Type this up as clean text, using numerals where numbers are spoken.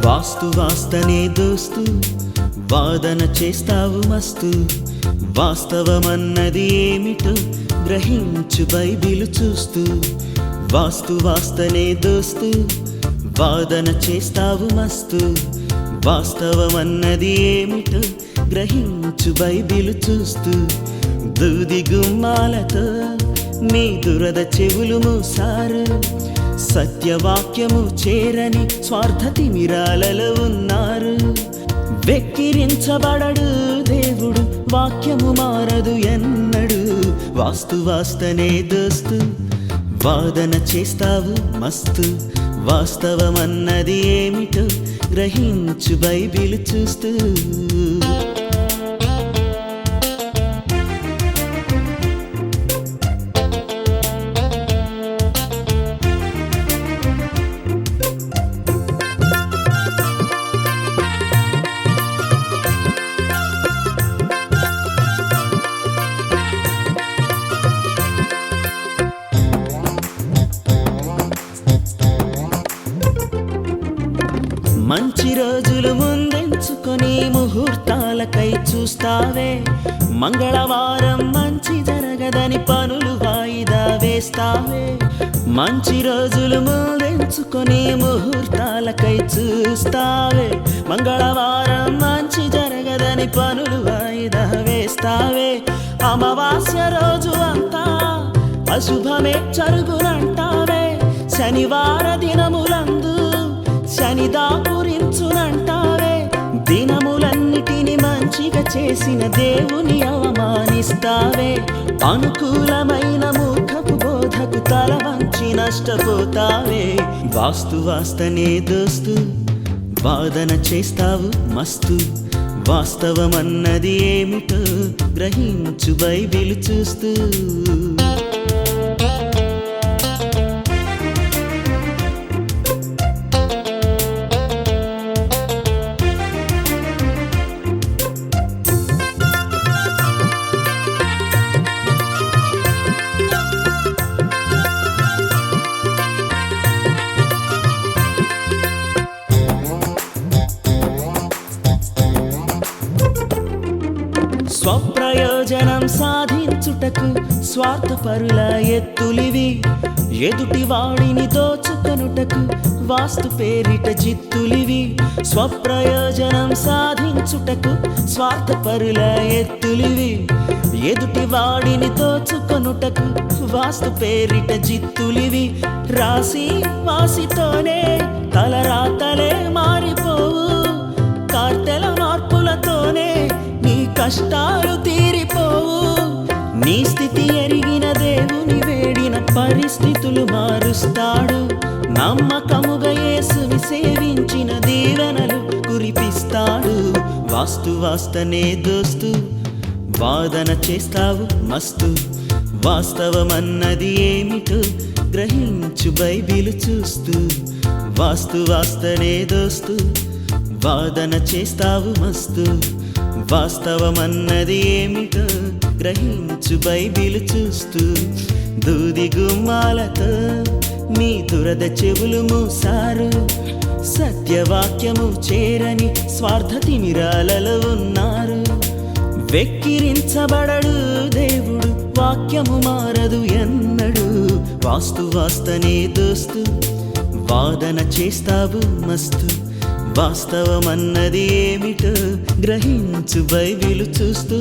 వాస్తనే దోస్తు వాదన చేస్తావు మస్తు వాస్తవమన్నది ఏమిటో గ్రహించు బైబిలు చూస్తూ వాస్తనే దోస్తు వాదన చేస్తావు మస్తు వాస్తవమన్నది ఏమిటో గ్రహించు బైబిలు చూస్తూ దూది గుమ్మాలతో మీ దురద చెవులు మూసారు సత్యవాక్యము చేరని స్వార్థ తిమిరాలలో ఉన్నారు వెక్కిరించబడడు దేవుడు వాక్యము మారదు ఎన్నడు వాస్తనే దోస్తు వాదన చేస్తావు మస్తు వాస్తవమన్నది ఏమిటో గ్రహించు బైబిలు చూస్తూ మంచి రోజులు ముందెంచుకొని ముహూర్తాలకై చూస్తావే మంగళవారం మంచి జరగదని పనులు వాయిదా వేస్తావే మంచి రోజులు ముందెంచుకొని ముహూర్తాలకై చూస్తావే మంగళవారం మంచి జరగదని పనులు వాయిదా వేస్తావే అమావాస్య రోజు అంతా అశుభమే జరుగునంటావే శనివార దినములందు శని దాపురించునంటావే దినములన్నిటిని మంచిగా చేసిన దేవుని అవమానిస్తావే అనుకూలమైన మూర్ఖపు బోధకు తల వంచి నష్టపోతావే వాస్తనే దోస్తు వాదన చేస్తావు మస్తు వాస్తవమన్నది ఏమిటో గ్రహించు బైబిలు చూస్తూ స్వప్రయోజనం సాధించుటకు స్వార్థపరుల ఎత్తులివి ఎదుటి వాడిని దోచుకొనుటకు వాస్తు పేరిట జిత్తులివి స్వప్రయోజనం సాధించుటకు స్వార్థపరుల ఎత్తులివి ఎదుటి వాడిని దోచుకొనుటకు వాస్తు పేరిట జిత్తులివి రాసి వాసితోనే తలరాతలే మారిపోవు కార్తెల మార్పులతోనే కష్టాలు తీరిపోవు నీ స్థితి ఎరిగిన దేవుని వేడిన పరిస్థితులు మారుస్తాడు నమ్మకముగా యేసుని సేవించిన దీవెనలు కురిపిస్తాడు వాస్తనే దోస్తు వాదన చేస్తావు మస్తు వాస్తవమన్నది ఏమిటో గ్రహించు బైబిలు చూస్తూ వాస్తనే దోస్తు వాదన చేస్తావు మస్తు వాస్తవమన్నది ఏమిటో గ్రహించు బైబిలు చూస్తూ దూది గుమ్మాలతో మీ దురద చెవులు మూసారు సత్యవాక్యము చేరని స్వార్థ తిమిరాలలో ఉన్నారు వెక్కిరించబడడు దేవుడు వాక్యము మారదు ఎన్నడు వాస్తనే దోస్తు వాదన చేస్తావు మస్తు వాస్తవమన్నది ఏమిటో గ్రహించు బైబిలు చూస్తూ